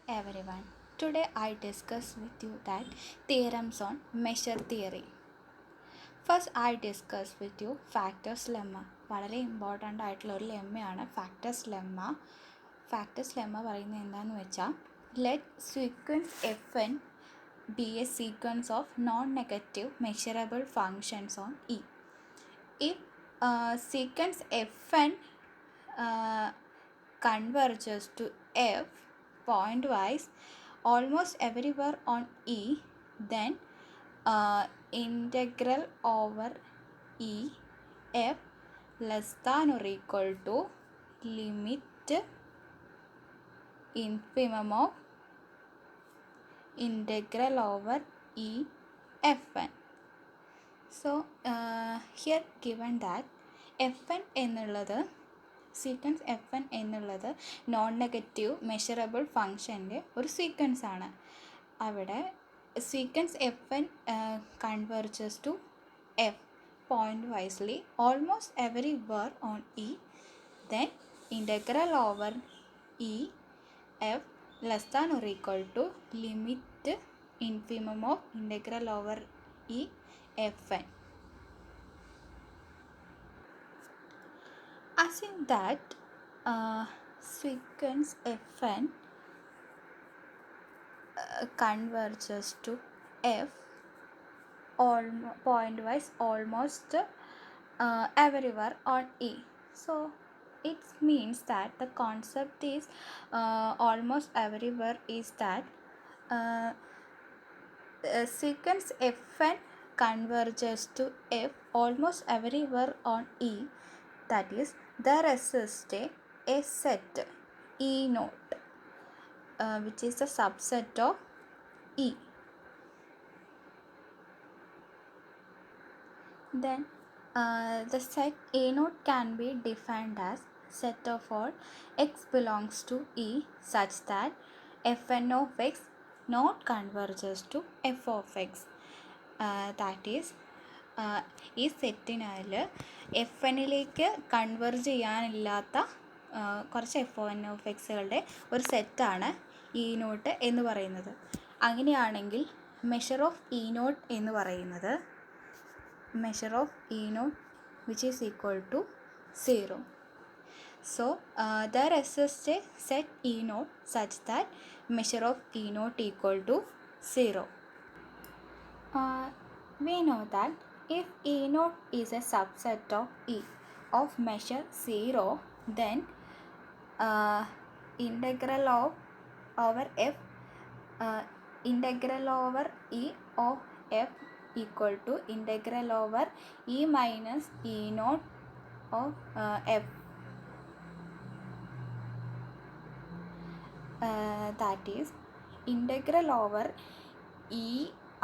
everyone. Today I discuss with you that theorems on measure theory. First I discuss with you factors lemma. വളരെ important ആയിട്ടുള്ള ഒരു ലെമ്മയാണ് factors lemma. Factors lemma പറയുന്നത് എന്താണെന്ന് വെച്ചാൽ let sequence F N be a sequence of non-negative measurable functions on E. If sequence fn converges to f point-wise almost everywhere on E, then integral over E f less than or equal to limit infimum of integral over E fn. So here given that fn എന്നുള്ളത് sequence F N എന്നുള്ളത് non negative measurable ഫങ്ഷൻ്റെ ഒരു sequence ആണ്. അവിടെ sequence F N converges to F point wisely almost everywhere on E, then integral over E F less than or equal to limit infimum of integral over E F N. Assume that sequence fn converges to f point-wise almost everywhere on E. So it means that the concept is almost everywhere is that sequence fn converges to f almost everywhere on E. That is, there exists a set E naught which is the subset of E. Then the set A naught can be defined as set of all x belongs to E such that fn of x not converges to f of x. That is, ഈ സെറ്റിനാൽ F എന്നിലേക്ക് converge ചെയ്യാനില്ലാത്ത കുറച്ച് F N of എക്സുകളുടെ ഒരു സെറ്റാണ് E naught എന്ന് പറയുന്നത്. അങ്ങനെയാണെങ്കിൽ measure of E naught എന്ന് പറയുന്നത് measure of E naught which is equal to 0. So there exists a set E naught such that measure of E naught equal to 0. We know that if E naught is a subset of E of measure 0, then integral of over f integral over E of f equal to integral over E minus E naught of f. That is, integral over E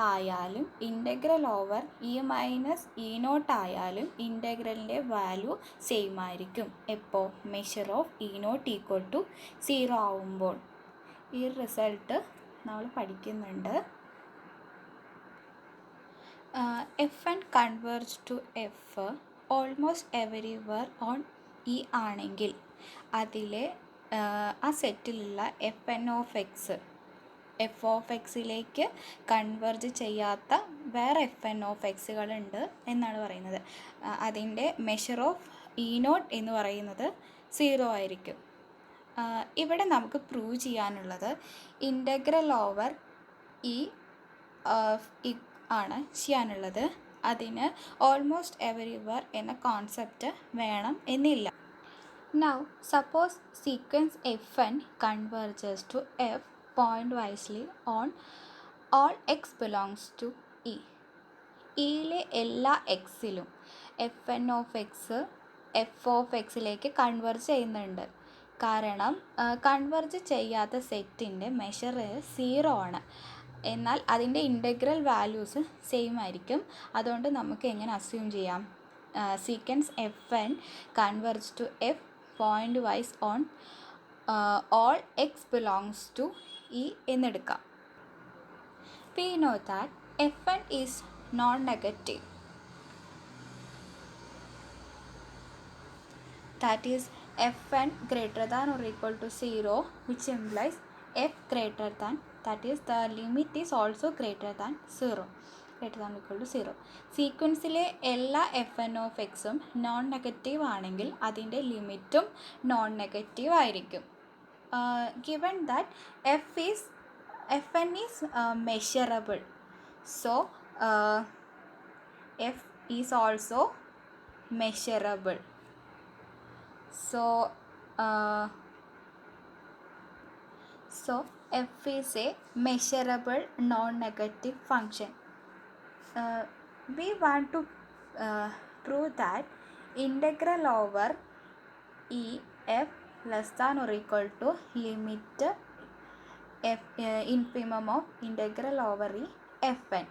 ആയാലും integral over E minus E naught ആയാലും ഇൻ്റഗ്രലിൻ്റെ value same ആയിരിക്കും. എപ്പോൾ measure of E naught equal to 0 ആവുമ്പോൾ. ഈ result നമ്മൾ പഠിക്കുന്നുണ്ട്. F N converge to F almost everywhere on E ആണെങ്കിൽ അതിലെ ആ സെറ്റിലുള്ള F N of X F of എക്സിലേക്ക് കൺവെർജ് ചെയ്യാത്ത വേറെ എഫ് എൻ ഓഫ് എക്സുകളുണ്ട് എന്നാണ് പറയുന്നത്. അതിൻ്റെ മെഷർ ഓഫ് ഇ നോട്ട് എന്ന് പറയുന്നത് 0 ആയിരിക്കും. ഇവിടെ നമുക്ക് പ്രൂവ് ചെയ്യാനുള്ളത് ഇൻ്റഗ്രൽ ഓവർ ഇ ആണ് ചെയ്യാനുള്ളത്. അതിന് ഓൾമോസ്റ്റ് എവരിവെയർ എന്ന കോൺസെപ്റ്റ് വേണം എന്നില്ല. Now suppose sequence fn converges to f point-wisely on all x belongs to E. ഇയിലെ എല്ലാ എക്സിലും F N of X F of എക്സിലേക്ക് കൺവെർജ് ചെയ്യുന്നുണ്ട്. കാരണം കൺവെർജ് ചെയ്യാത്ത സെറ്റിൻ്റെ മെഷർ 0 ആണ്. എന്നാൽ അതിൻ്റെ ഇൻ്റഗ്രൽ വാല്യൂസ് സെയിം ആയിരിക്കും. അതുകൊണ്ട് നമുക്ക് എങ്ങനെ അസ്യൂം ചെയ്യാം? Sequence F N converge to F point wise on all x belongs to E എന്നെടുക്കാം. We know that fn is non-negative. That is fn greater than or equal to 0, which implies f greater than, that is the limit is also greater than 0, greater than or equal to 0. സീക്വൻസിലെ എല്ലാ F N of എക്സും non negative ആണെങ്കിൽ അതിൻ്റെ ലിമിറ്റും non negative ആയിരിക്കും. Given that fn is measurable, so f is also measurable. So f is a measurable non-negative function. We want to prove that integral over e f less than or equal to limit f infimum of integral over e fn.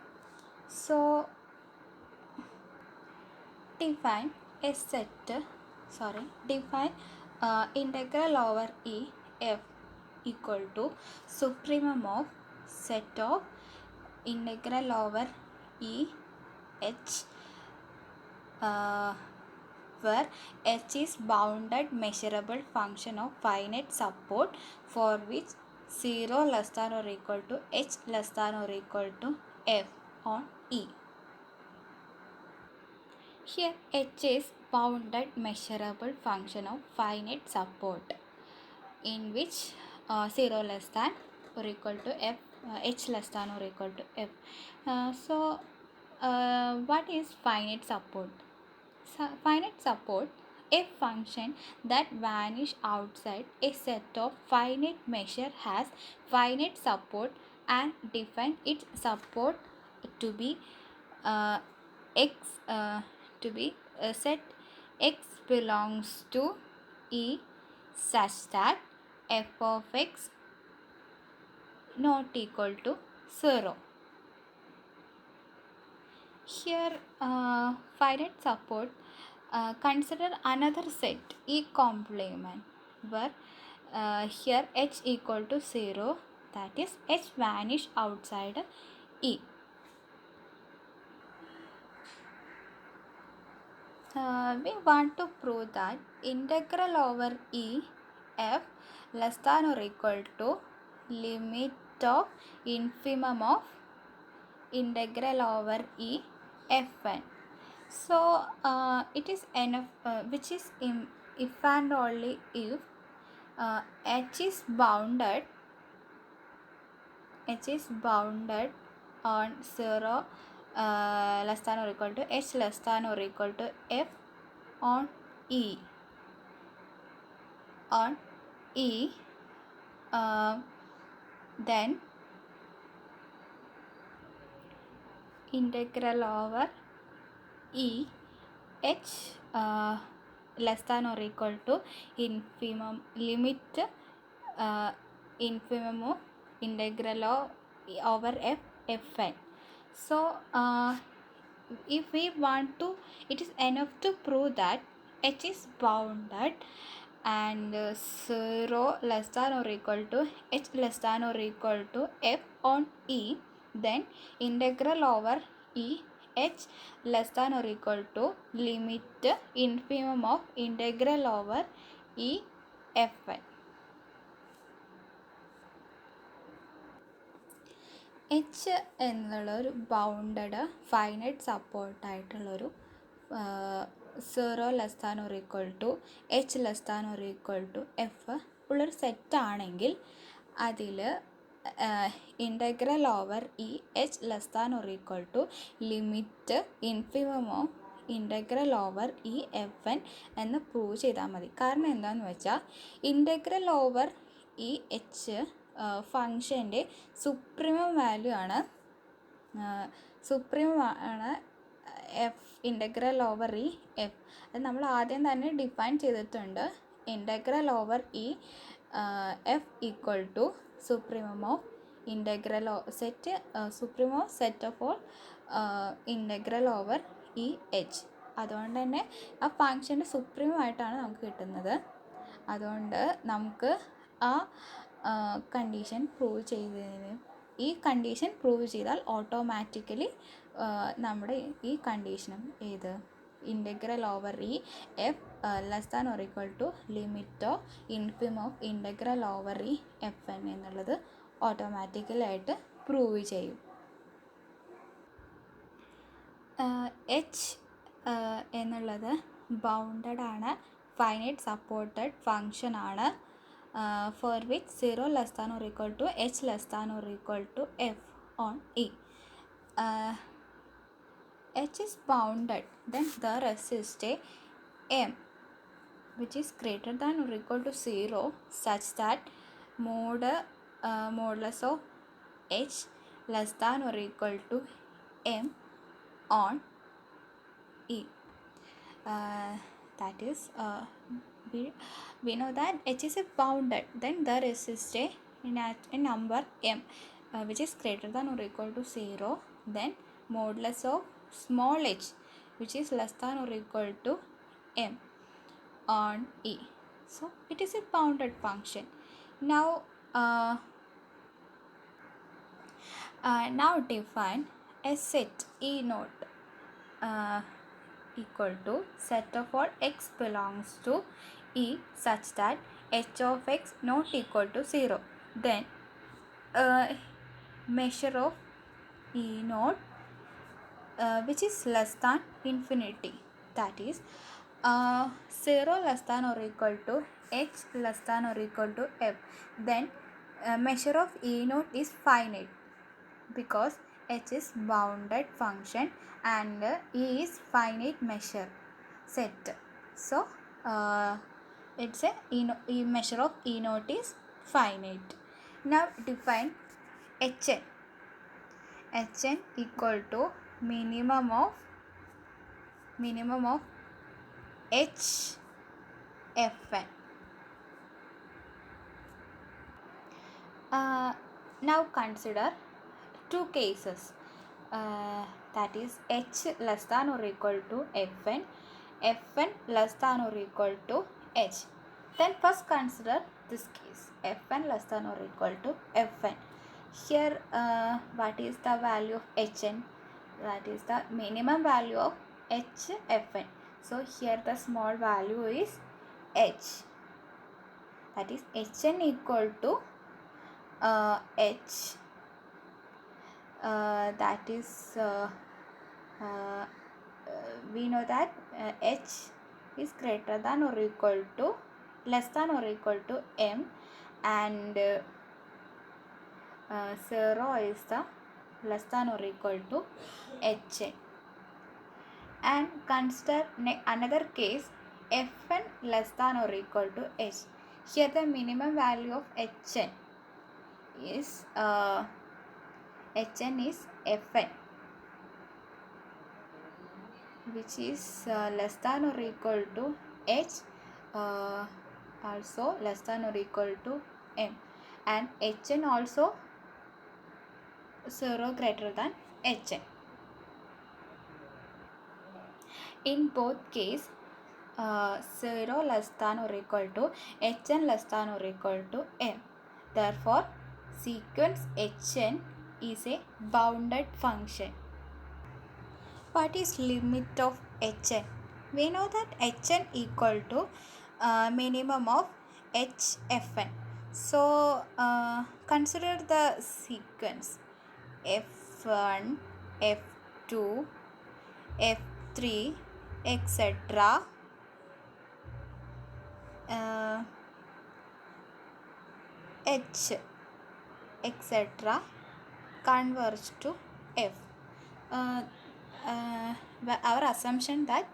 So define integral over e f equal to supremum of set of integral over e h where h is bounded measurable function of finite support for which 0 less than or equal to h less than or equal to f on e. Here h is bounded measurable function of finite support in which 0 less than or equal to f, h less than or equal to f. So what is finite support? Finite support, a function that vanish outside a set of finite measure has finite support and define its support to be set x belongs to e such that f of x not equal to 0. Here finite support, consider another set E complement where here h equal to 0, that is h vanish outside E. We want to prove that integral over E f less than or equal to limit of infimum of integral over E fn. So it is enough, which is if and only if h is bounded on 0 less than or equal to h less than or equal to f on e. Then integral over e h less than or equal to infimum limit infimum of integral over f fn. So if we want to, it is enough to prove that h is bounded and 0 less than or equal to h less than or equal to f on e, then integral over e h less than or equal to limit infimum of integral over e fn. H എന്നുള്ളൊരു bounded finite സപ്പോർട്ടായിട്ടുള്ളൊരു 0 less than or equal to H less than or equal to F ഉള്ളൊരു സെറ്റാണെങ്കിൽ അതിൽ integral over E H less than or equal to limit infimum of integral over E F N എന്ന് prove ചെയ്താൽ മതി. കാരണം എന്താണെന്ന് വെച്ചാൽ ഇൻ്റഗ്രൽ ഓവർ ഇ എച്ച് ഫങ്ഷൻ്റെ സുപ്രീമം വാല്യൂ ആണ് F integral over E F. അത് നമ്മൾ ആദ്യം തന്നെ ഡിഫൈൻ ചെയ്തിട്ടുണ്ട്. Integral over E F equal to supremum of integral set supremum of set of all integral over E H. അതുകൊണ്ട് തന്നെ ആ ഫങ്ഷൻ്റെ സുപ്രീമമായിട്ടാണ് നമുക്ക് കിട്ടുന്നത്. അതുകൊണ്ട് നമുക്ക് ആ കണ്ടീഷൻ പ്രൂവ് ചെയ്തതിന്, ഈ കണ്ടീഷൻ പ്രൂവ് ചെയ്താൽ ഓട്ടോമാറ്റിക്കലി നമ്മുടെ ഈ കണ്ടീഷനും integral over E f less than or equal to limit of infim of integral over E fn എന്നുള്ളത് ഓട്ടോമാറ്റിക്കലായിട്ട് പ്രൂവ് ചെയ്യും. എച്ച് എന്നുള്ളത് ബൗണ്ടഡ് ആണ്, ഫൈനൈറ്റ് സപ്പോർട്ടഡ് ഫങ്ഷൻ ആണ്, for which 0 less than or equal to H less than or equal to F on E. H is bounded, then there exists a m which is greater than or equal to 0 such that modulus of H less than or equal to m on E. That is we know that H is a bounded, then there exists a number m which is greater than or equal to 0, then modulus of small h which is less than or equal to m on E. So it is a bounded function. Now define a set E naught equal to set of all x belongs to E such that h of x not equal to 0. Then measure of E naught which is less than infinity, that is 0 less than or equal to h less than or equal to f. Then measure of E naught is finite because h is bounded function and E is finite measure set. So it's a measure of E naught is finite. Now define Hn. Hn equal to minimum of h fn. Now consider two cases, that is h less than or equal to fn, fn less than or equal to h. Then first consider this case, fn less than or equal to fn. Here what is the value of hn? That is the minimum value of h fn. So here the small value is h, that is hn equal to h, that is we know that h is greater than or equal to less than or equal to m and 0 is the less than or equal to hn. And consider another case, fn less than or equal to h. Here the minimum value of hn is fn which is less than or equal to h, also less than or equal to m, and hn also 0 greater than hn. In both case 0 less than or equal to hn less than or equal to m. Therefore sequence hn is a bounded function. What is limit of hn? We know that hn equal to minimum of h fn. So consider the sequence f1, f2, f3 etc. h etc. converge to f. Our assumption that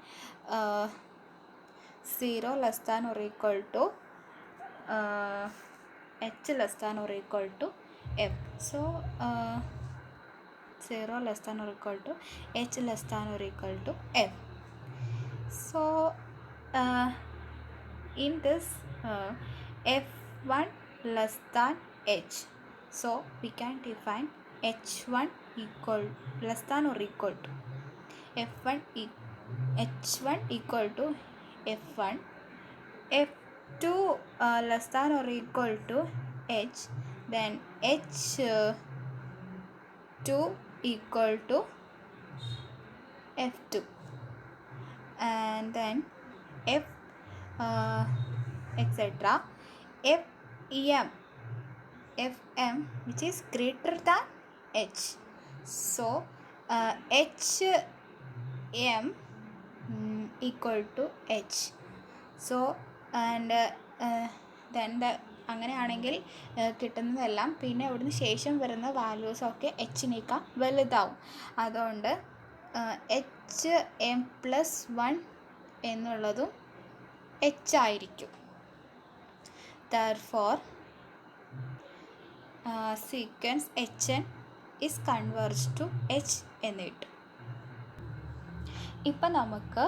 0 less than or equal to h less than or equal to f. So 0 less than or equal to h less than or equal to f. So in this f1 less than h, so we can define h1 equal less than or equal to f1 h1 equal to f1, f2 less than or equal to h, then h2 equal to f2. and then f etc. f m which is greater than h. So h m equal to h. So and then അങ്ങനെയാണെങ്കിൽ കിട്ടുന്നതെല്ലാം പിന്നെ അവിടുന്ന് ശേഷം വരുന്ന വാല്യൂസൊക്കെ എച്ചിനേക്കാൾ വലുതാവും. അതുകൊണ്ട് H M plus 1 എന്നുള്ളതും H ആയിരിക്കും. Therefore sequence H N is converge to H എന്ന് കിട്ടും. ഇപ്പം നമുക്ക്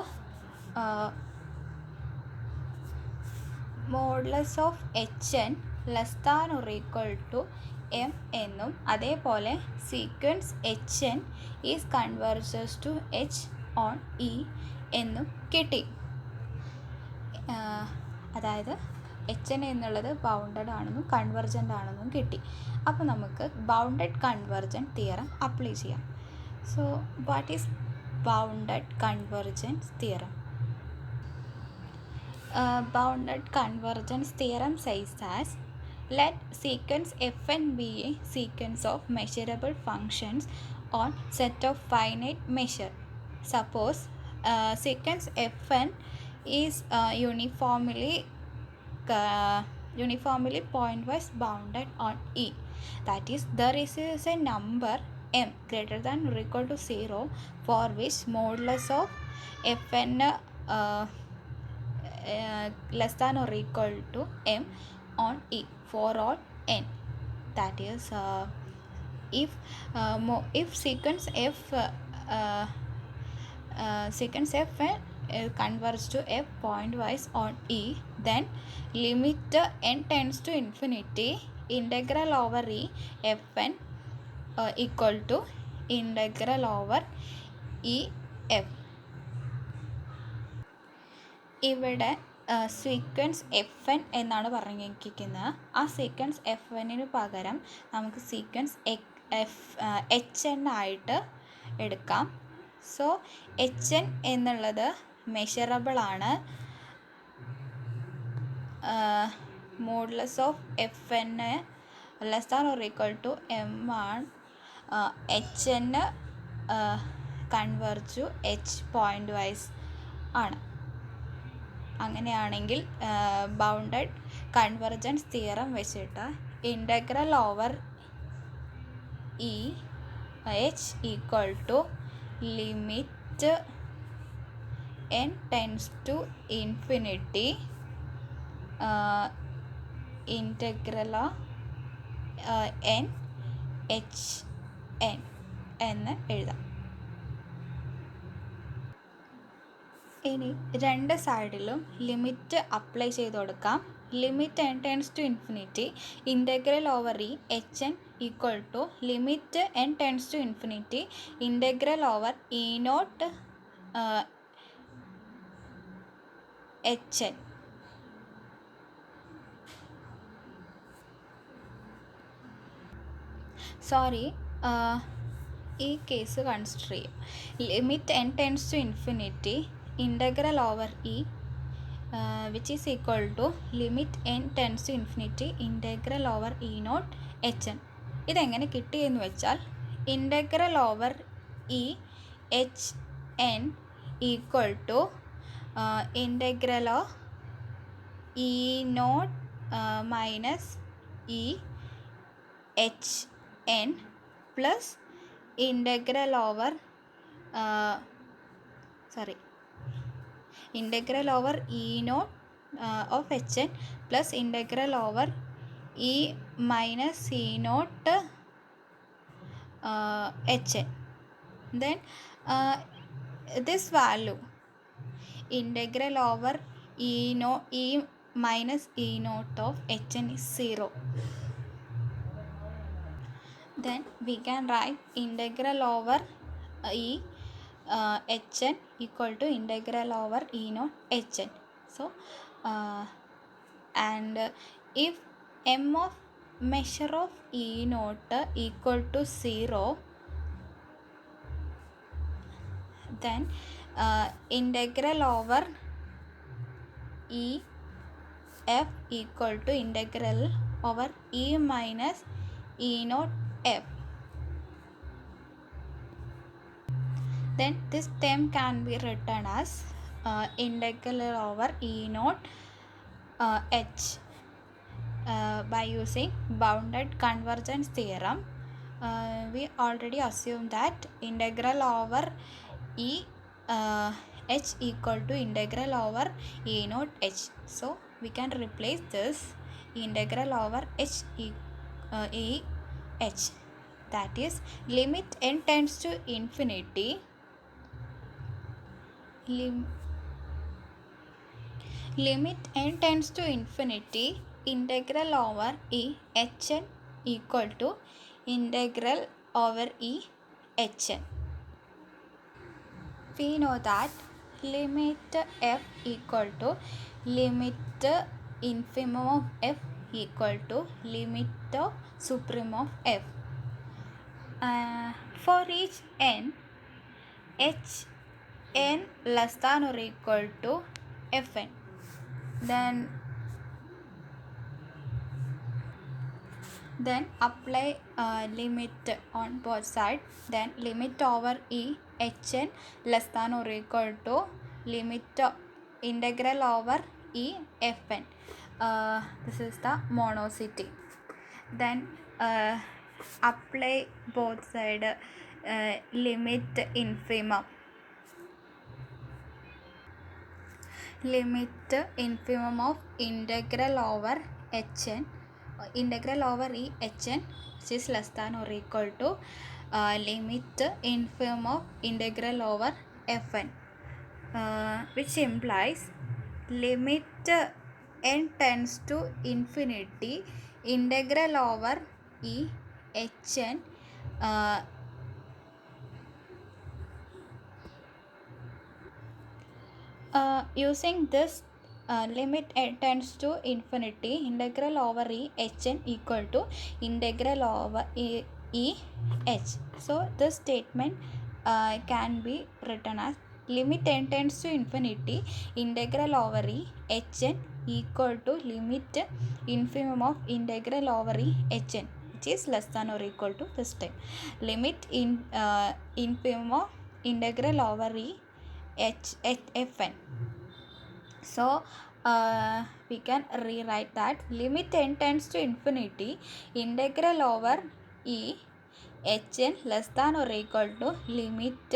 modulus of H N less than or equal to M എന്നും അതേപോലെ sequence H N is converges to H on E എന്നും കിട്ടി. അതായത് എച്ച് എൻ എന്നുള്ളത് ബൗണ്ടഡ് ആണെന്നും കൺവെർജൻ്റ് ആണെന്നും കിട്ടി. അപ്പോൾ നമുക്ക് ബൗണ്ടഡ് കൺവെർജൻറ്റ് തിയറം അപ്ലൈ ചെയ്യാം. So what is bounded convergence theorem? Bounded convergence theorem says that let sequence fn be a sequence of measurable functions on set of finite measure. Suppose sequence fn is uniformly pointwise bounded on E. That is, there is a number m greater than or equal to 0 for which modulus of fn less than or equal to m on E for all n. That is, if sequence f converges to f pointwise on E, then limit n tends to infinity integral over E fn equal to integral over E f. ഇവിടെ sequence F N എന്നാണ് പറഞ്ഞിരിക്കുന്നത്. ആ sequence F എന്നിന് പകരം നമുക്ക് sequence H N ആയിട്ട് എടുക്കാം. So H N എന്നുള്ളത് മെഷറബിളാണ്. Modulus of F N less than or equal to M ആണ്. H N converge H pointwise ആണ്. അങ്ങനെയാണെങ്കിൽ ബൗണ്ടഡ് കൺവെർജൻസ് തിയറം വെച്ചിട്ട് integral over E H equal to limit N tends to infinity integral N H N എന്ന് എഴുതാം. ഇനി രണ്ട് സൈഡിലും limit apply ചെയ്ത് കൊടുക്കാം. Limit N tends to infinity integral over E H N equal to limit N tends to infinity integral over E naught H N. Sorry, ഈ case consider ചെയ്യും. Limit N tends to infinity integral over E which is equal to limit n tends to infinity integral over E naught h n. ഇതെങ്ങനെ കിട്ടിയെന്ന് വെച്ചാൽ integral over E H N equal to integral of E naught minus E H N plus integral over integral over E naught of Hn plus integral over E minus E naught Hn. Then this value integral over E minus E naught of Hn is 0. Then we can write integral over E hn equal to integral over E naught hn. So and if m of measure of E naught equal to 0, then integral over e f equal to integral over e minus e naught f. Then this term can be written as integral over e naught h by using bounded convergence theorem. We already assumed that integral over e h equal to integral over e naught h. So we can replace this integral over e h, that is limit n tends to infinity, limit n tends to infinity, integral over e hn equal to integral over e hn. We know that limit f equal to limit infimum of f equal to limit of supremum of f. For each n, h n less than or equal to fn, then apply limit on both sides. Then limit over e hn less than or equal to limit integral over e fn. This is the monosity. Then apply both side limit infimum, limit infimum of integral over hn, integral over e hn, which is less than or equal to limit infimum of integral over fn, which implies limit n tends to infinity, integral over e hn using this limit tends to infinity, integral over e hn equal to integral over e h. So this statement can be written as limit n tends to infinity, integral over e hn equal to limit infimum of integral over e hn, which is less than or equal to this time limit infimum of integral over e fn. So we can rewrite that limit n tends to infinity, integral over e hn less than or equal to limit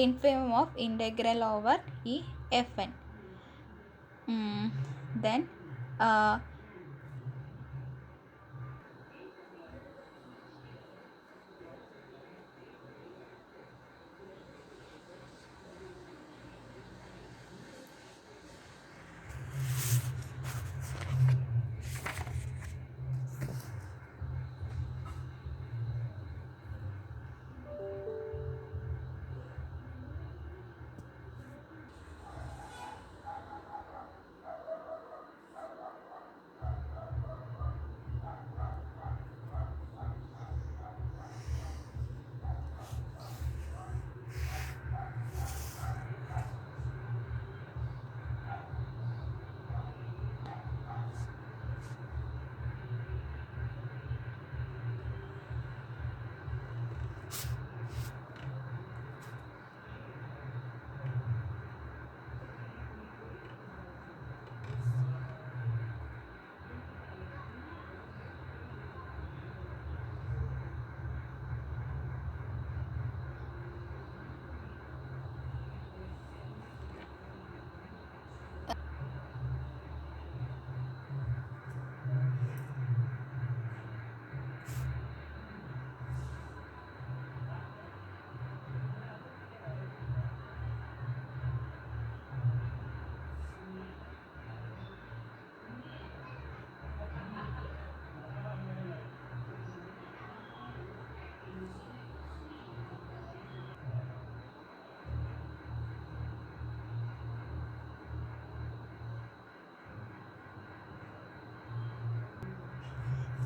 infimum of integral over e fn. Then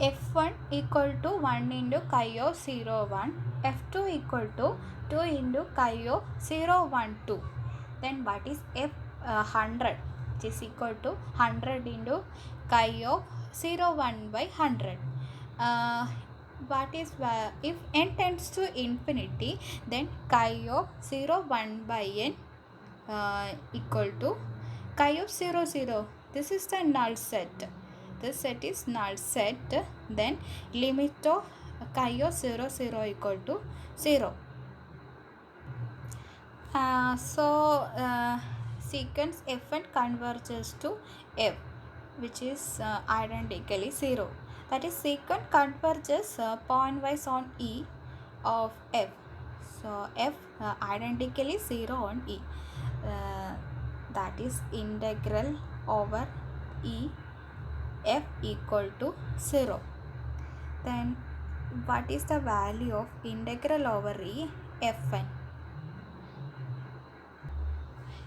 f1 equal to 1 into chi of 0 1, f2 equal to 2 into chi of 0 1 2. Then what is f100, which is equal to 100 into chi of 0 1 by 100. What is if n tends to infinity, then chi of 0 1 by n equal to chi of 0 0. This is the null set. This set is null set. Then limit of chi of 0 0 equal to 0. Sequence f1 converges to f, which is identically 0. That is, sequence converges pointwise on E of f. So f identically 0 on E. That is integral over E f equal to 0. Then what is the value of integral over E fn?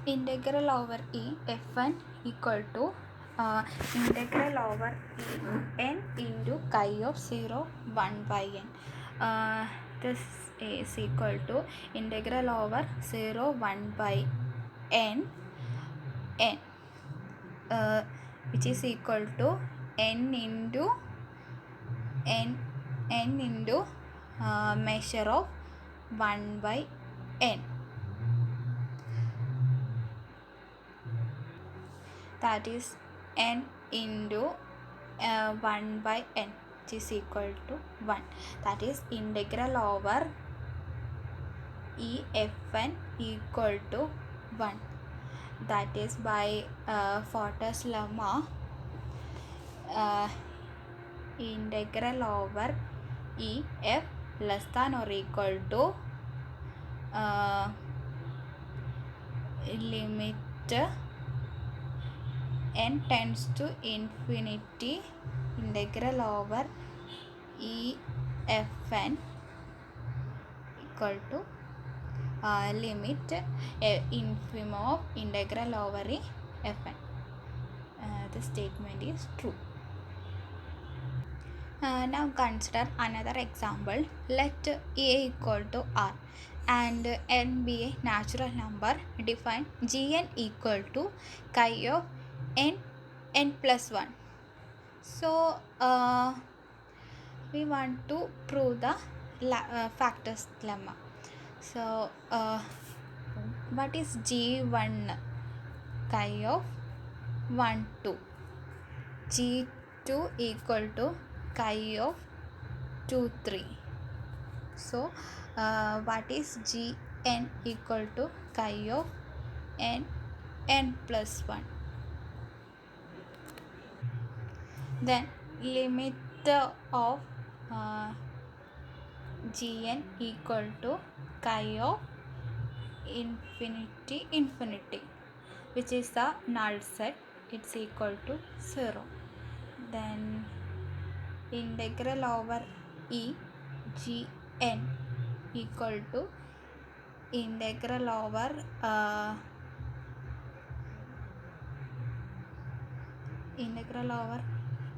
Integral over E f1 equal to integral over E n into chi of 0 1 by n. This is equal to integral over 0 1 by n which is equal to n into measure of 1 by n. That is n into 1 by n, which is equal to 1. That is integral over E fn equal to 1. That is by Fatou's lemma, integral over E f less than or equal to limit n tends to infinity, integral over E fn equal to limit infim of integral over E fn. The statement is true. Now consider another example. Let a equal to r and n be a natural number. Define gn equal to chi of n plus 1. So we want to prove the factors lemma. So what is g1 chi of 1 2, g2 equal to chi of 2 3. So what is gn equal to chi of n plus 1. Then limit of gn equal to chi of infinity, which is the null set, it's equal to 0. Then integral over E gn equal to integral over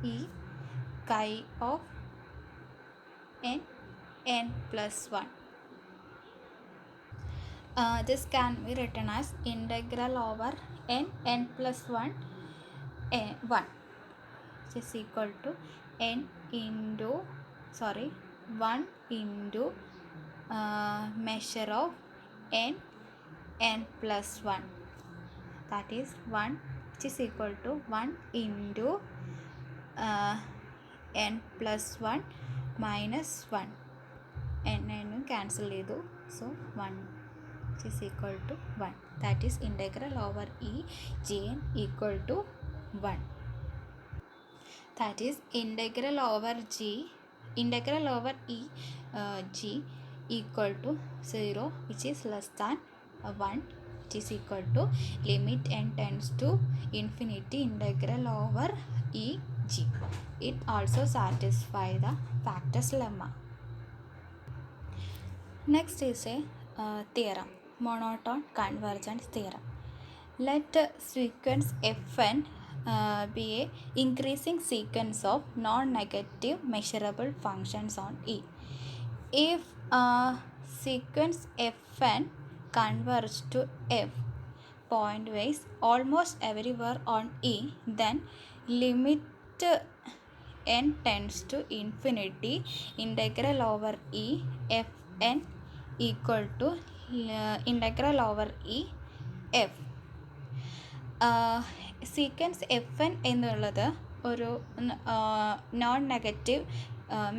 E chi of n plus 1. This can be written as integral over n plus 1 1, which is equal to n into 1 into measure of n plus 1. That is 1, which is equal to 1 into n plus 1 minus 1. n cancel edu, so 1, which is equal to 1. That is integral over E gn equal to 1. That is integral over E g equal to 0, which is less than 1, which is equal to limit n tends to infinity integral over E g. It also satisfies the factors lemma. Next is a theorem, monotone convergence theorem. Let sequence fn be a increasing sequence of non-negative measurable functions on E. If sequence fn converges to f pointwise almost everywhere on E, then limit n tends to infinity integral over E fn equal to integral over E f. Sequence F N എന്നുള്ളത് ഒരു non negative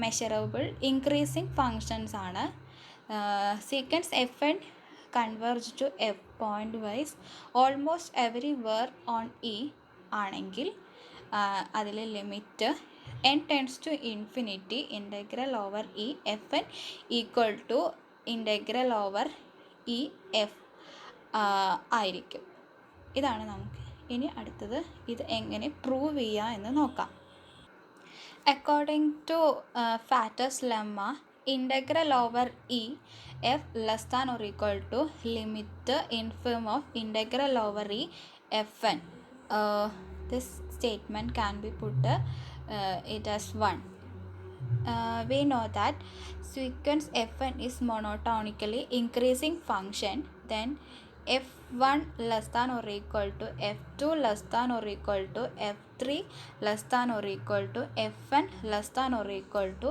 measurable increasing functions ആണ്. Sequence F N converge to F pointwise almost everywhere on E ആണെങ്കിൽ അതിൽ limit N tends to infinity integral over E F N equal to integral over E F ആയിരിക്കും. ഇതാണ് നമുക്ക് ഇനി അടുത്തത് ഇത് എങ്ങനെ പ്രൂവ് ചെയ്യുക എന്ന് നോക്കാം. According to Fatou's lemma, integral over E F less than or equal to limit inf of integral over E F N. This statement can be put it as 1. We know that sequence fn is monotonically increasing function, then f1 less than or equal to f2 less than or equal to f3 less than or equal to fn less than or equal to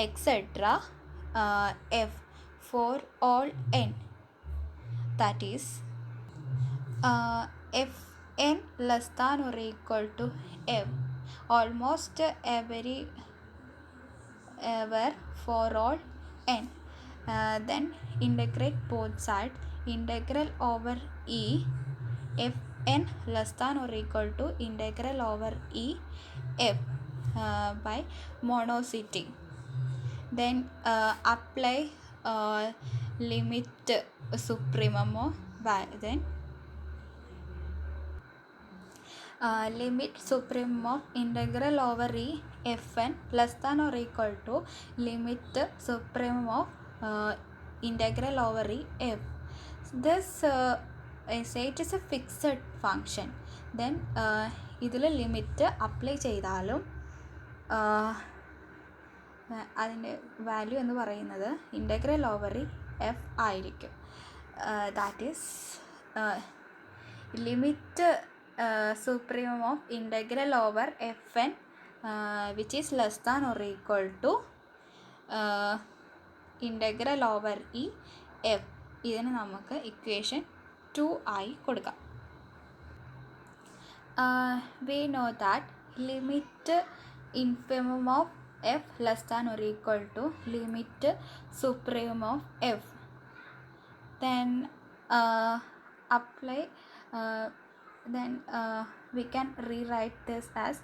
etc. F for all n. That is fn less than or equal to f almost every ever for all n. Then integrate both sides. Integral over e fn less than or equal to integral over e f by monosity. Then apply limit supremum then limit supremum of integral over e fn less than or equal to limit supremum of integral over e f. This say it is a fixed function. Then ഇതിൽ limit apply ചെയ്താലും അതിൻ്റെ value എന്ന് പറയുന്നത് integral over E F ആയിരിക്കും. That is limit supremum of integral over fn which is less than or equal to integral over e f. ഇതിന് നമുക്ക് equation 2 ആയി കൊടുക്കാം. We know that limit infimum of f less than or equal to limit supremum of f. Then apply then we can rewrite this as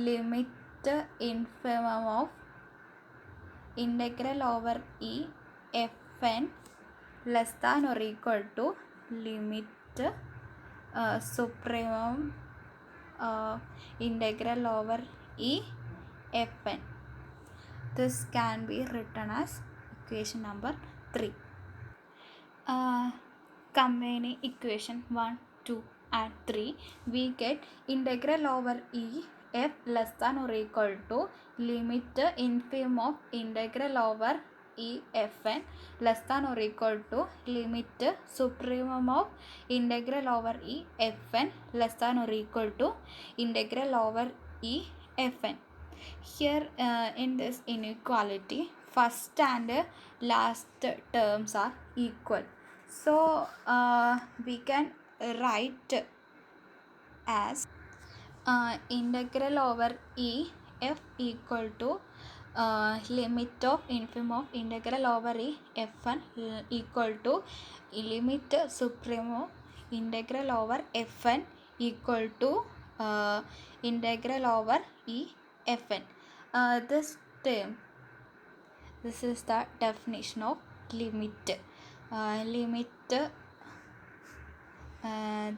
limit infimum of integral over e fn less than or equal to limit supremum integral over e fn. This can be written as equation number 3. Combining equation 1, 2 and 3, we get integral over e f less than or equal to limit infimum of integral over e fn less than or equal to limit supremum of integral over e fn less than or equal to integral over e fn. Here in this inequality, first and last terms are equal, so we can write as integral over e f equal to limit of infimum of integral over e fn equal to limit supremum integral over fn equal to integral over e fn. This term, this is the definition of limit.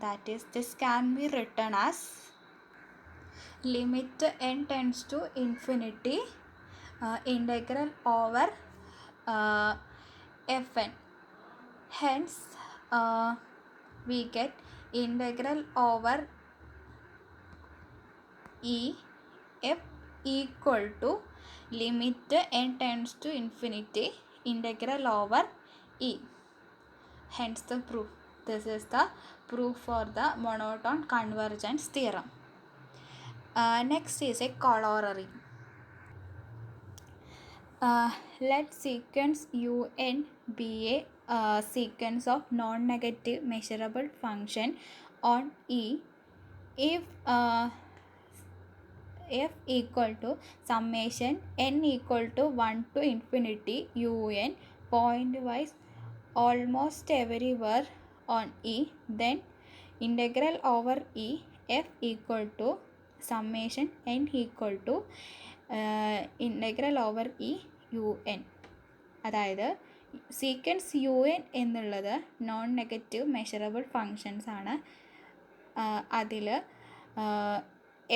That is, this can be written as limit n tends to infinity integral over fn. Hence we get integral over E f equal to limit n tends to infinity integral over E. Hence the proof. This is the proof for the monotone convergence theorem. Next is a corollary. Let sequence un be a sequence of non-negative measurable function on E if f equal to summation n equal to 1 to infinity un pointwise almost everywhere on E, then integral over E f equal to summation n equal to integral over E un. അതായത് sequence U N എന്നുള്ളത് non negative measurable functions ആണ്. അതിൽ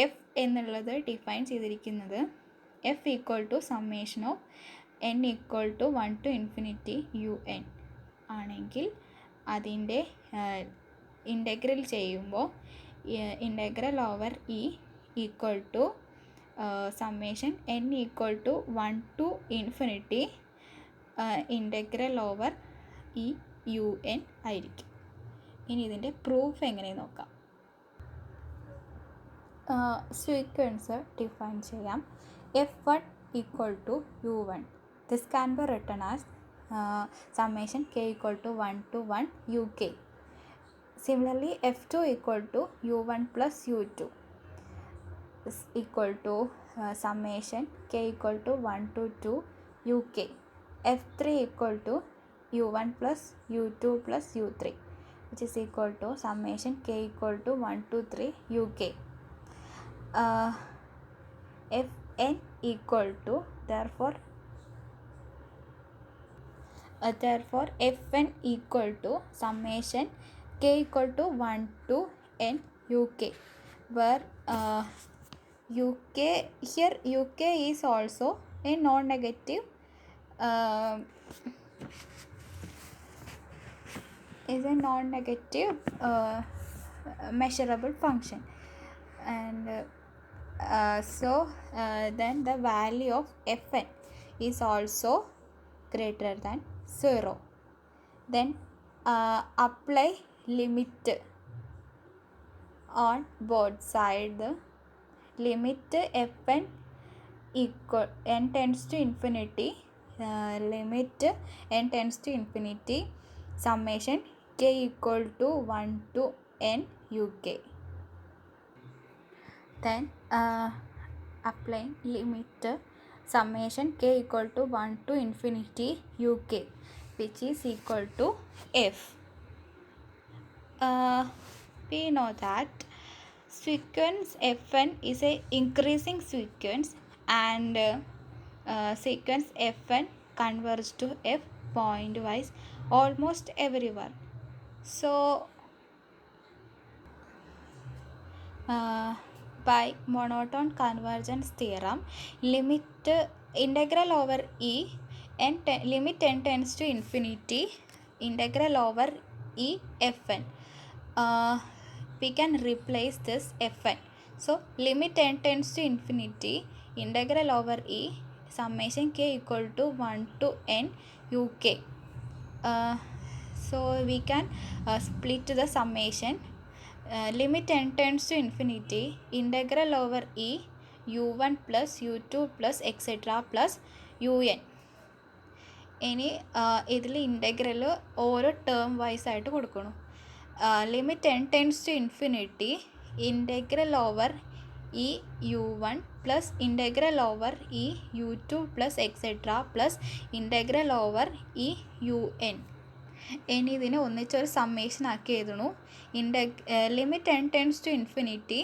F എന്നുള്ളത് define ചെയ്തിരിക്കുന്നത് F equal to summation of N equal to 1 to infinity un ആണെങ്കിൽ അതിൻ്റെ integral ചെയ്യുമ്പോൾ integral over E equal to summation N equal to 1 to infinity integral over E U N ആയിരിക്കും. ഇനി ഇതിൻ്റെ പ്രൂഫ് എങ്ങനെ നോക്കാം. സീക്വൻസ് ഡിഫൈൻ ചെയ്യാം. f1 equal to u1. This can be written as summation k equal to 1 to 1 uk. Similarly, f2 equal to u1 plus u2 is equal to summation k equal to 1 to 2 uk. f3 equal to u1 plus u2 plus u3 which is equal to summation k equal to 1 to 3 uk. fn equal to therefore fn equal to summation k equal to 1 to n uk, where uk here uk is also a non-negative measurable function, and then the value of fn is also greater than 0. Then apply limit on both sides. Limit fn equal n tends to infinity, limit n tends to infinity summation k equal to 1 to n uk. Then applying limit summation k equal to 1 to infinity uk, which is equal to f. We know that sequence fn is a increasing sequence, and sequence fn converges to f pointwise almost everywhere. So by monotone convergence theorem, limit integral over e and limit n tends to infinity integral over e fn, we can replace this fn. So limit n tends to infinity integral over e summation k equal to 1 to n uk. So we can split the summation. Limit n tends to infinity integral over e u1 plus u2 plus etc plus un. ഇനി ഇതിൽ integral ഓരോ term vice ആയിട്ട് കൊടുക്കണം. Limit n tends to infinity integral over E u1 plus integral over E u2 plus etcetera plus integral over E un. ഇനി ഇതിനെ ഒന്നിച്ചൊരു summation ആക്കി എഴുതണു. Limit n tends to infinity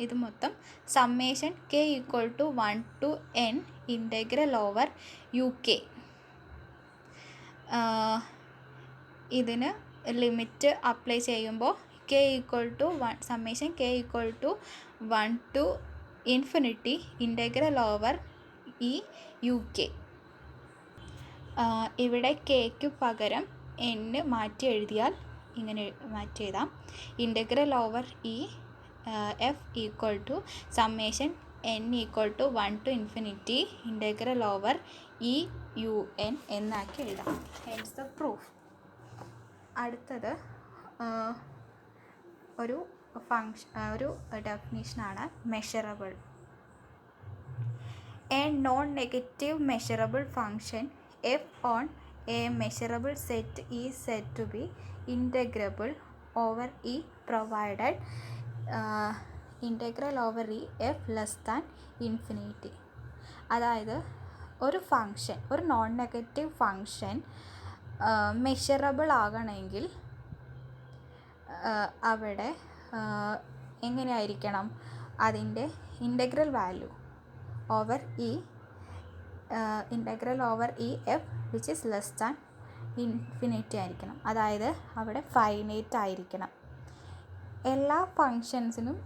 ഇത് മൊത്തം summation k equal to 1 to n integral over uk. ഇതിന് limit apply ചെയ്യുമ്പോൾ k equal to 1 summation k equal to 1 to infinity integral over E uk. ഇവിടെ kക്ക് പകരം n മാറ്റി എഴുതിയാൽ ഇങ്ങനെ മാറ്റി എഴുതാം. Integral over E F equal to summation n equal to 1 to infinity integral over E U N എന്നാക്കി എഴുതാം. Hence the proof. അടുത്തത് ഒരു ഡെഫിനിഷനാണ് measurable. A non-negative measurable function f on a measurable set is said to be integrable over E provided integral over E f less than infinity. അതായത് ഒരു function, ഒരു non negative function measurable ആകണമെങ്കിൽ അവിടെ എങ്ങനെയായിരിക്കണം? അതിൻ്റെ integral value over integral over E F which is less than infinity ആയിരിക്കണം. അതായത് അവിടെ ഫൈനൈറ്റ് ആയിരിക്കണം. എല്ലാ ഫങ്ഷൻസിനും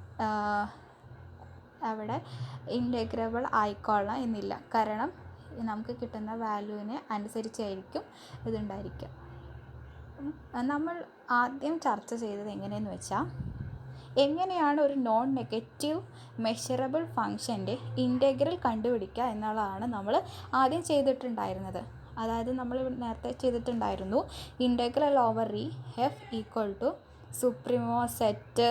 അവിടെ ഇൻ്റഗ്രബിൾ ആയിക്കൊള്ളാം എന്നില്ല. കാരണം നമുക്ക് കിട്ടുന്ന വാല്യൂവിന് അനുസരിച്ചായിരിക്കും ഇതുണ്ടായിരിക്കുക. നമ്മൾ ആദ്യം ചർച്ച ചെയ്തത് എങ്ങനെയെന്ന് വെച്ചാൽ, എങ്ങനെയാണ് ഒരു നോൺ നെഗറ്റീവ് മെഷറബിൾ ഫങ്ഷൻ്റെ ഇൻ്റഗ്രൽ കണ്ടുപിടിക്കുക എന്നുള്ളതാണ് നമ്മൾ ആദ്യം ചെയ്തിട്ടുണ്ടായിരുന്നത്. അതായത് നമ്മൾ നേരത്തെ ചെയ്തിട്ടുണ്ടായിരുന്നു integral over E F equal to supremum set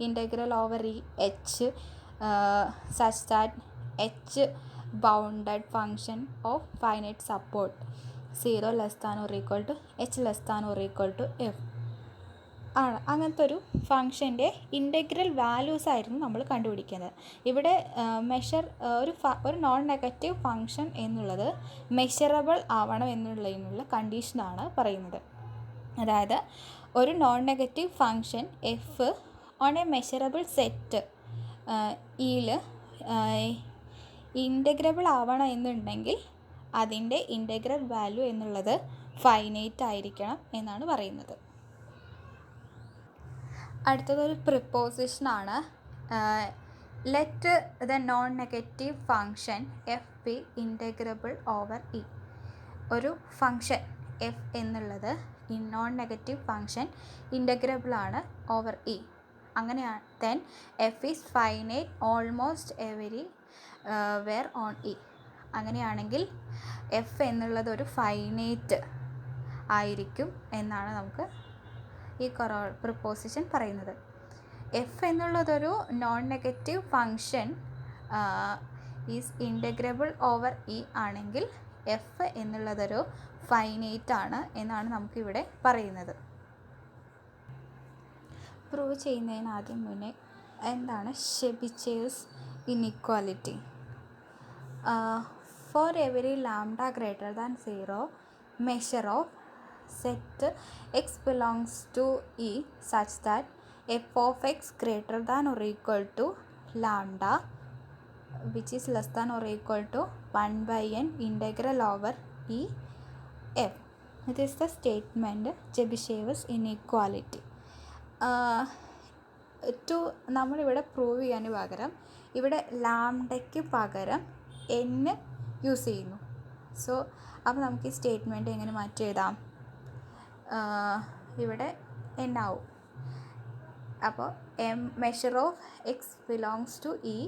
integral over E H such that H bounded function of finite support 0 less than or equal to H less than or equal to F ആണ്. അങ്ങനത്തെ ഒരു ഫങ്ഷൻ്റെ integral values ആയിരുന്നു നമ്മൾ കണ്ടുപിടിക്കുന്നത്. ഇവിടെ ഒരു non negative function എന്നുള്ളത് measurable ആവണം എന്നുള്ളതിനുള്ള കണ്ടീഷനാണ് പറയുന്നത്. അതായത് ഒരു non negative function F on A measurable set യിൽ ഇൻ്റഗ്രബിൾ ആവണം എന്നുണ്ടെങ്കിൽ അതിൻ്റെ ഇൻ്റഗ്രൽ വാല്യൂ എന്നുള്ളത് ഫൈനൈറ്റ് ആയിരിക്കണം എന്നാണ് പറയുന്നത്. അടുത്തതൊരു പ്രിപ്പോസിഷനാണ്. Let the non negative function F be integrable over E. ഒരു ഫങ്ഷൻ എഫ് എന്നുള്ളത് നോൺ നെഗറ്റീവ് ഫങ്ഷൻ ഇൻ്റഗ്രബിൾ ആണ് ഓവർ ഇ. അങ്ങനെയാണ് then F is finite almost everywhere on E. അങ്ങനെയാണെങ്കിൽ എഫ് എന്നുള്ളത് ഒരു ഫൈനൈറ്റ് ആയിരിക്കും എന്നാണ് നമുക്ക് ഈ പ്രിപ്പോസിഷൻ പറയുന്നത്. എഫ് എന്നുള്ളതൊരു non negative function is integrable over E ആണെങ്കിൽ എഫ് എന്നുള്ളതൊരു ഫൈനൈറ്റ് ആണ് എന്നാണ് നമുക്കിവിടെ പറയുന്നത്. പ്രൂവ് ചെയ്യുന്നതിന് ആദ്യം മുന്നേ എന്താണ് Chebyshev's inequality? For every lambda greater than 0 measure of set x belongs to E such that f of x greater than or equal to lambda which is less than or equal to 1 by n integral over E f. This is the statement Chebyshev inequality. നമ്മളിവിടെ prove ചെയ്യാൻ പകരം ഇവിടെ ലാംഡയ്ക്ക് പകരം n use ചെയ്യുന്നു. So അപ്പോൾ നമുക്ക് ഈ statement എങ്ങനെ മാറ്റി എഴുതാം? ഇവിടെ n ആവും. അപ്പോൾ measure of X belongs to E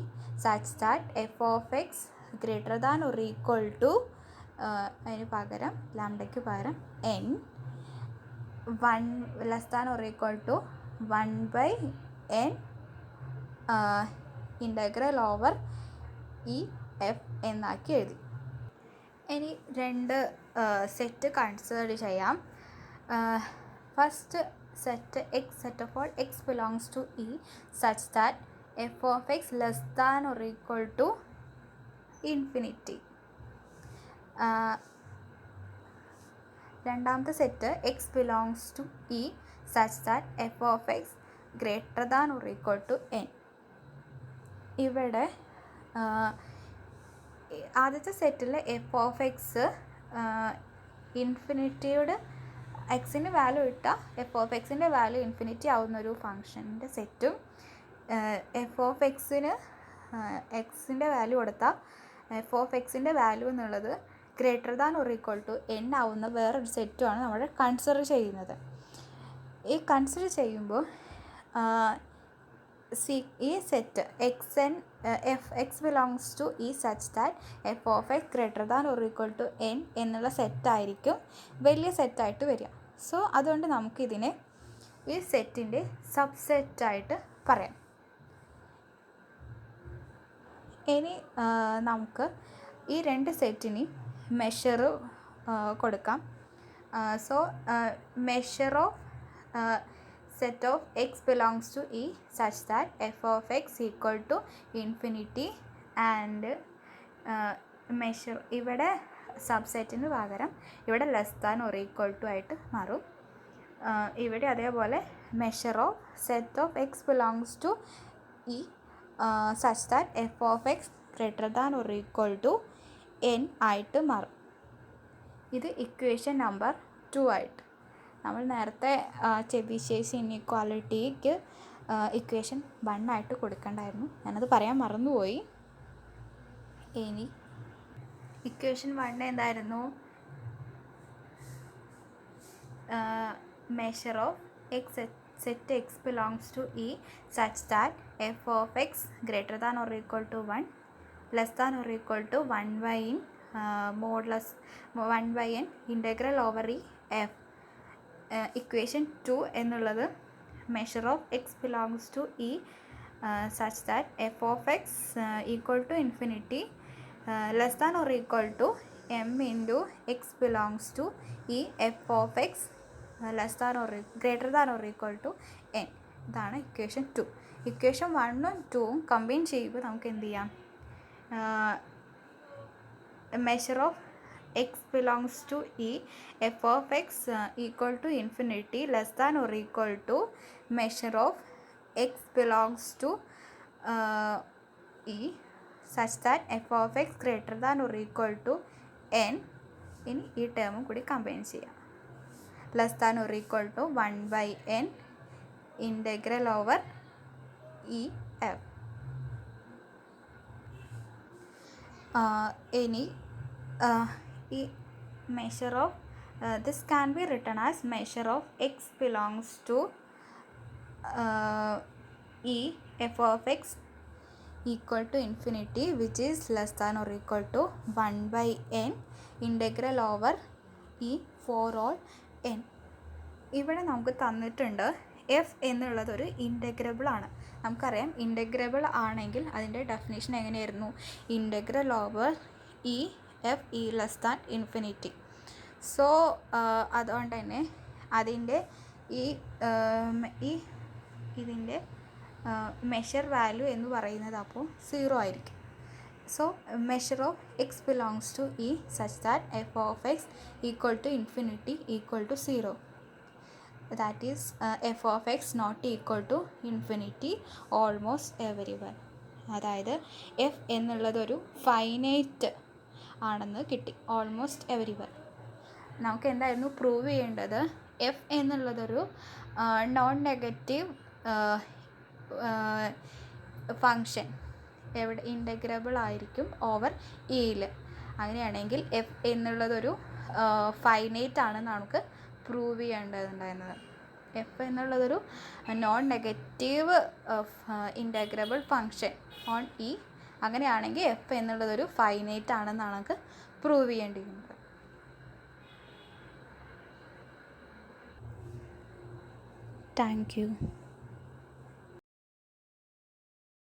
such that F of X greater than or equal to അതിന് പകരം ലാംഡയ്ക്ക് പകരം n 1 less than or equal to 1 by n integral over E F എന്നാക്കി എഴുതി. ഇനി രണ്ട് സെറ്റ് കൺസിഡർ ചെയ്യാം. First set X set of all X belongs to E such that F of X less than or equal to infinity. രണ്ടാമത്തെ set X belongs to E such that F of X greater than or equal to N. ഇവിടെ ആദ്യത്തെ സെറ്റിൽ F of X ഇൻഫിനിറ്റിയുടെ എക്സിൻ്റെ value ഇട്ടാൽ F of എക്സിൻ്റെ value infinity ആവുന്നൊരു ഫങ്ഷൻ്റെ സെറ്റും എഫ് ഓഫ് എക്സിന് എക്സിൻ്റെ വാല്യൂ കൊടുത്താൽ എഫ് ഓഫ് എക്സിൻ്റെ വാല്യൂ എന്നുള്ളത് greater than or equal to N ആവുന്ന വേറൊരു സെറ്റുമാണ് നമ്മൾ കൺസിഡർ ചെയ്യുന്നത്. ഈ കൺസിഡർ ചെയ്യുമ്പോൾ ഈ set X N F X belongs to E such that F of X greater than or equal to N എന്നുള്ള സെറ്റായിരിക്കും വലിയ സെറ്റായിട്ട് വരിക. സോ അതുകൊണ്ട് നമുക്കിതിനെ ഈ സെറ്റിൻ്റെ സബ്സെറ്റായിട്ട് പറയാം. ഇനി നമുക്ക് ഈ രണ്ട് സെറ്റിന് മെഷർ കൊടുക്കാം. So measure of set of x belongs to E such that f of x equal to infinity and measure ഇവിടെ സബ്സെറ്റിന് പകരം ഇവിടെ less than or equal to ആയിട്ട് മാറും. ഇവിടെ അതേപോലെ measure of set of X belongs to E such that F of X greater than or equal to N ആയിട്ട് മാറും. ഇത് ഇക്വേഷൻ നമ്പർ 2 ആയിട്ട്. നമ്മൾ നേരത്തെ ചെബിഷേവ്സ് ഇൻഇക്വാലിറ്റിക്ക് ഇക്വേഷൻ 1 ആയിട്ട് കൊടുക്കേണ്ടായിരുന്നു, ഞാനത് പറയാൻ മറന്നുപോയി. ഇനി ഇക്വേഷൻ 1 എന്തായിരുന്നു? Measure of X set X belongs to E such that F of X greater than or equal to 1 less than or equal to 1/n modulus 1/n integral over E F. Equation 2 എന്നുള്ളത് measure of X belongs to E such that F of X equal to infinity less than or equal to M into X belongs to E F of X less than or greater than or equal to N. ഇതാണ് equation 2. Equation 1ഉം 2ഉം combine ചെയ്യുമ്പോൾ നമുക്ക് എന്ത് ചെയ്യാം? Measure of x belongs to e f of x equal to infinity less than or equal to measure of x belongs to e such that f of x greater than or equal to n. ഇനി ഈ ടേമും കൂടി combine ചെയ്യാം. Less than or equal to 1/n integral over E F. ഇനി ഈ measure of this can be written as measure of x belongs to e f of x equal to infinity which is less than or equal to 1/n integral over e for all n. ഇവിടെ നമുക്ക് തന്നിട്ടുണ്ട് F എന്നുള്ളതൊരു integrable ആണ്. നമുക്കറിയാം integrable ആണെങ്കിൽ അതിൻ്റെ definition എങ്ങനെയായിരുന്നു? Integral over E F E less than infinity. So അതുകൊണ്ട് തന്നെ അതിൻ്റെ ഇതിൻ്റെ മെഷർ വാല്യൂ എന്ന് പറയുന്നത് അപ്പോൾ 0 ആയിരിക്കും. So measure of X belongs to E such that F of X equal to infinity equal to 0. That is F of X not equal to infinity almost everywhere. അതായത് എഫ് എന്നുള്ളതൊരു ഫൈനൈറ്റ് ആണെന്ന് കിട്ടി almost എവരിവർ. നമുക്ക് എന്തായിരുന്നു പ്രൂവ് ചെയ്യേണ്ടത്? F എന്നുള്ളതൊരു non negative function എവിടെ ഇൻ്റഗ്രബിൾ ആയിരിക്കും ഓവർ ഇയിൽ. അങ്ങനെയാണെങ്കിൽ എഫ് എന്നുള്ളതൊരു ഫൈനൈറ്റ് ആണെന്ന് നമുക്ക് പ്രൂവ് ചെയ്യേണ്ടതുണ്ടായിരുന്നത്. എഫ് എന്നുള്ളതൊരു non negative integrable function on E. അങ്ങനെയാണെങ്കിൽ എഫ് എന്നുള്ളതൊരു ഫൈനൈറ്റ് ആണെന്നാണ് നമുക്ക് പ്രൂവ് ചെയ്യേണ്ടിയിരുന്നത്. Thank you.